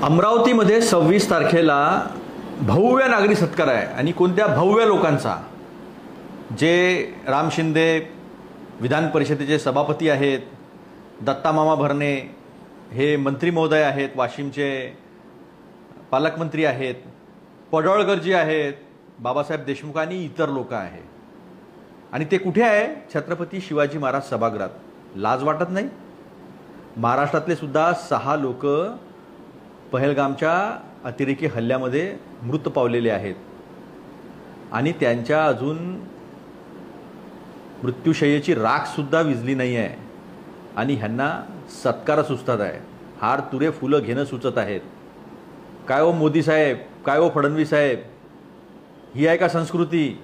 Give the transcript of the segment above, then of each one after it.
अमरावतीमध्ये 26 तारखेला भव्य नागरी सत्कार आहे आणि कोणत्या भव्य लोकांचा, जे राम शिंदे विधान परिषदेचे सभापती आहेत, दत्तामामा भरणे हे मंत्री महोदय आहेत, वाशिमचे पालकमंत्री आहेत, पडळकरजी आहेत, बाबासाहेब देशमुख आणि इतर लोक आहेत. आणि ते कुठे आहे? छत्रपती शिवाजी महाराज सभागृहात. लाज वाटत नाही? महाराष्ट्रातले सुद्धा 6 लोक पहलगामच्या अतिरेकी हल्ल्यामध्ये मृत पावलेले आहेत आणि त्यांच्या अजून मृत्यूशय्येची राख सुद्धा विझली नाही आहे आणि ह्यांना सत्कार सुचतात आहे. हार तुरे फुलं घेणं सुचत आहेत. काय हो मोदी साहेब, काय हो फडणवीस साहेब, ही आहे का संस्कृती?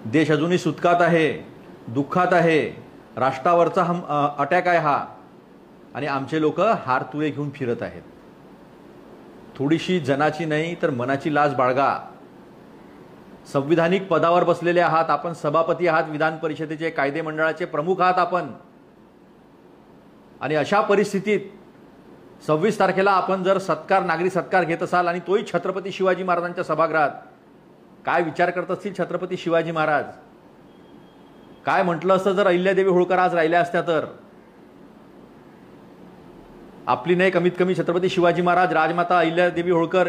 देश अजूनही सुतकात आहे, दुःखात आहे, राष्ट्रावरचा अटॅक आहे हा, आणि आमचे लोक हार तुरे घेऊन फिरत आहेत. थोडीशी जनाची नाही तर मनाची लाज बाळगा. संविधानिक पदावर बसलेले आहात आपण, सभापती आहात विधान परिषदेचे, कायदे मंडळाचे प्रमुख आहात आपण, आणि अशा परिस्थितीत 26 तारखेला आपण जर नागरी सत्कार घेत असाल आणि तोही छत्रपती शिवाजी महाराजांच्या सभागृहात, काय विचार करत असतील छत्रपती शिवाजी महाराज? काय म्हटलं असतं जर अहिल्यादेवी होळकर आज राहिल्या असत्या तर? आपली नाही, कमीत कमी छत्रपती शिवाजी महाराज, राजमाता अहिल्यादेवी होळकर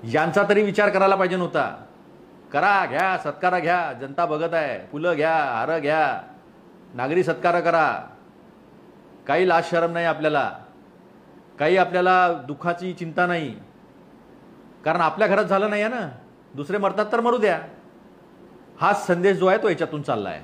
यांचा तरी विचार करायला पाहिजे नव्हता? करा, घ्या, सत्कार घ्या, जनता बघत आहे. फुलं घ्या, हार घ्या, नागरी सत्कार करा. काही लाज शरम नाही आपल्याला, काही आपल्याला दुःखाची चिंता नाही, कारण आपल्या घरात झालं नाही आहे ना. दुसरे मरतात तर मरू द्या. हाच संदेश जो आहे तो याच्यातून चालला आहे.